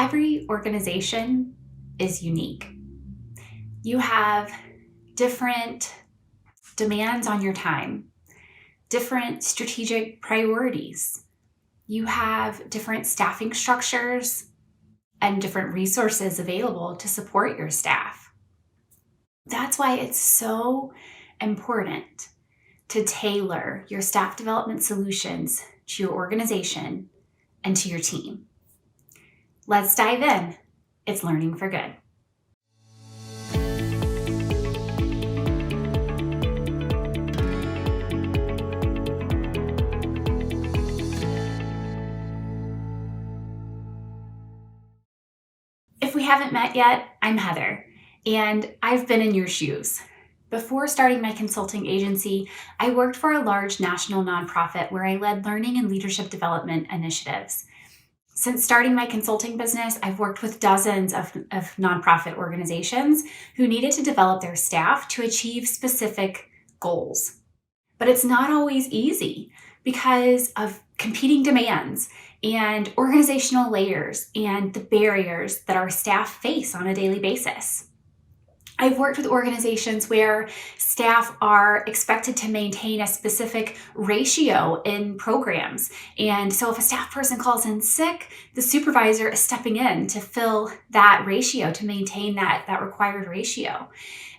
Every organization is unique. You have different demands on your time, different strategic priorities. You have different staffing structures and different resources available to support your staff. That's why it's so important to tailor your staff development solutions to your organization and to your team. Let's dive in. It's Learning for Good. If we haven't met yet, I'm Heather, and I've been in your shoes. Before starting my consulting agency, I worked for a large national nonprofit where I led learning and leadership development initiatives. Since starting my consulting business, I've worked with dozens of nonprofit organizations who needed to develop their staff to achieve specific goals. But it's not always easy because of competing demands and organizational layers and the barriers that our staff face on a daily basis. I've worked with organizations where staff are expected to maintain a specific ratio in programs. And so if a staff person calls in sick, the supervisor is stepping in to fill that ratio, to maintain that required ratio.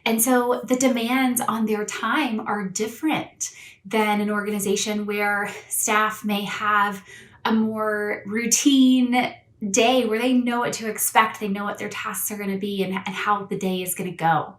And so the demands on their time are different than an organization where staff may have a more routine day where they know what to expect, they know what their tasks are going to be and how the day is going to go.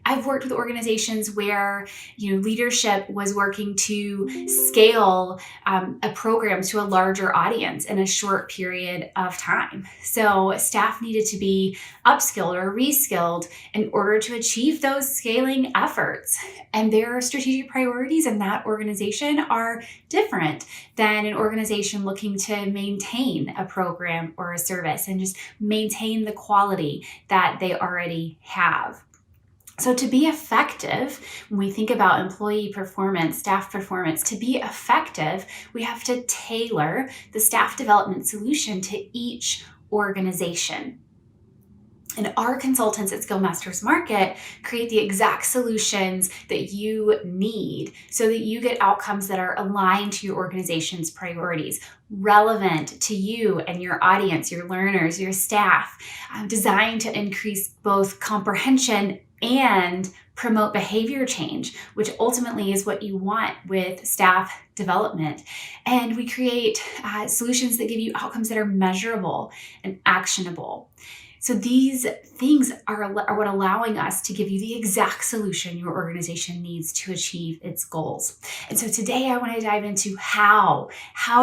I've worked with organizations where leadership was working to scale a program to a larger audience in a short period of time. So staff needed to be upskilled or reskilled in order to achieve those scaling efforts. And their strategic priorities in that organization are different than an organization looking to maintain a program or a service and just maintain the quality that they already have. So to be effective, when we think about employee performance, staff performance, to be effective, we have to tailor the staff development solution to each organization. And our consultants at Skill Masters Market create the exact solutions that you need so that you get outcomes that are aligned to your organization's priorities, relevant to you and your audience, your learners, your staff, designed to increase both comprehension and promote behavior change, which ultimately is what you want with staff development. And we create solutions that give you outcomes that are measurable and actionable. So these things are what allowing us to give you the exact solution your organization needs to achieve its goals. And so today I want to dive into how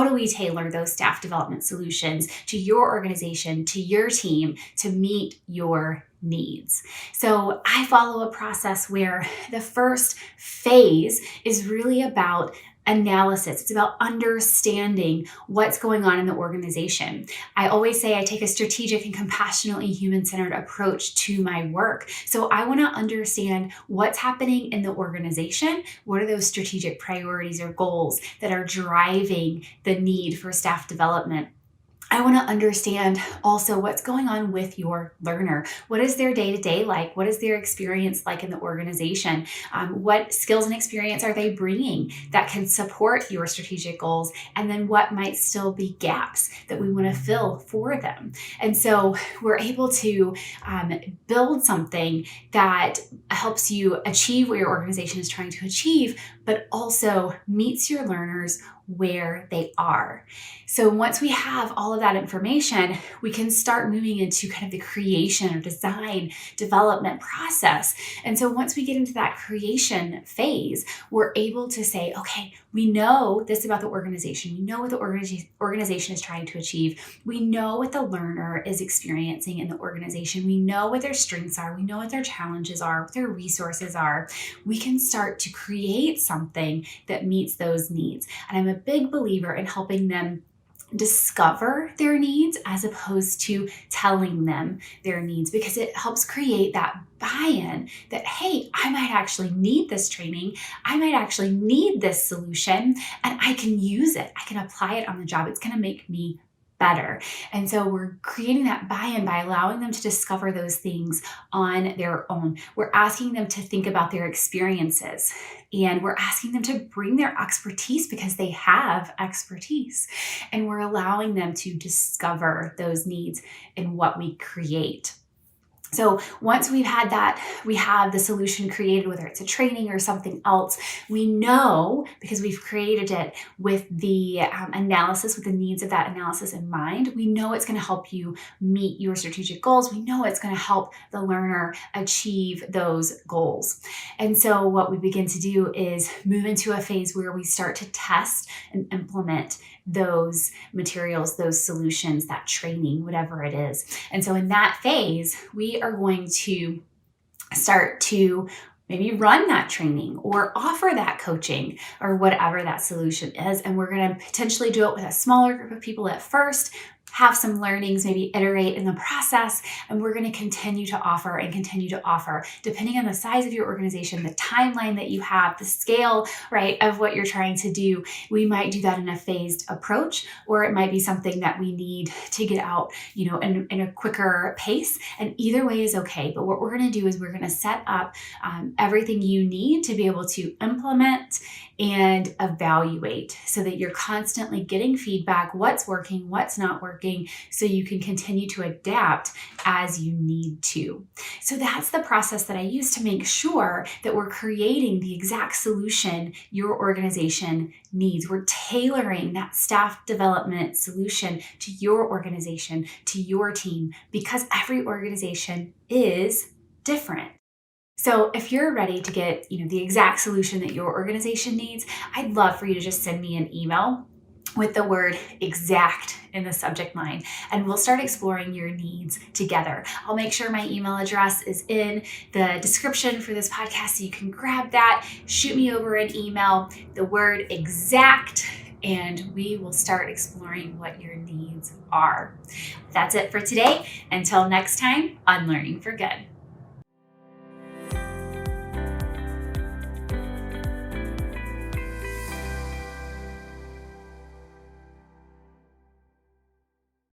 do we tailor those staff development solutions to your organization, to your team, to meet your needs. So I follow a process where the first phase is really about analysis. It's about understanding what's going on in the organization. I always say I take a strategic and compassionately human-centered approach to my work. So I want to understand what's happening in the organization. What are those strategic priorities or goals that are driving the need for staff development? I want to understand also what's going on with your learner. What is their day-to-day like? What is their experience like in the organization? What skills and experience are they bringing that can support your strategic goals? And then what might still be gaps that we want to fill for them? And so we're able to build something that helps you achieve what your organization is trying to achieve, but also meets your learners where they are. So once we have all of that information, we can start moving into kind of the creation or design development process. And so once we get into that creation phase, we're able to say, okay, we know this about the organization. We know what the organization is trying to achieve. We know what the learner is experiencing in the organization. We know what their strengths are. We know what their challenges are, what their resources are. We can start to create something that meets those needs. And I'm a big believer in helping them discover their needs as opposed to telling them their needs, because it helps create that buy-in that, hey, I might actually need this training. I might actually need this solution, and I can use it. I can apply it on the job. It's going to make me better. And so we're creating that buy-in by allowing them to discover those things on their own. We're asking them to think about their experiences, and we're asking them to bring their expertise because they have expertise. And we're allowing them to discover those needs in what we create. So once we've had that, we have the solution created, whether it's a training or something else, we know because we've created it with the analysis, with the needs of that analysis in mind, we know it's going to help you meet your strategic goals. We know it's going to help the learner achieve those goals. And so what we begin to do is move into a phase where we start to test and implement those materials, those solutions, that training, whatever it is. And so in that phase, we are going to start to maybe run that training or offer that coaching or whatever that solution is. And we're going to potentially do it with a smaller group of people at first, have some learnings, maybe iterate in the process, and we're going to continue to offer and continue to offer, depending on the size of your organization, the timeline that you have, the scale, right, of what you're trying to do. We might do that in a phased approach, or it might be something that we need to get out, in a quicker pace. And either way is okay. But what we're going to do is we're going to set up everything you need to be able to implement and evaluate so that you're constantly getting feedback, what's working, what's not working, so you can continue to adapt as you need to. So that's the process that I use to make sure that we're creating the exact solution your organization needs. We're tailoring that staff development solution to your organization, to your team, because every organization is different. So if you're ready to get, the exact solution that your organization needs, I'd love for you to just send me an email with the word exact in the subject line, and we'll start exploring your needs together. I'll make sure my email address is in the description for this podcast so you can grab that, shoot me over an email, the word exact, and we will start exploring what your needs are. That's it for today. Until next time on Learning for Good.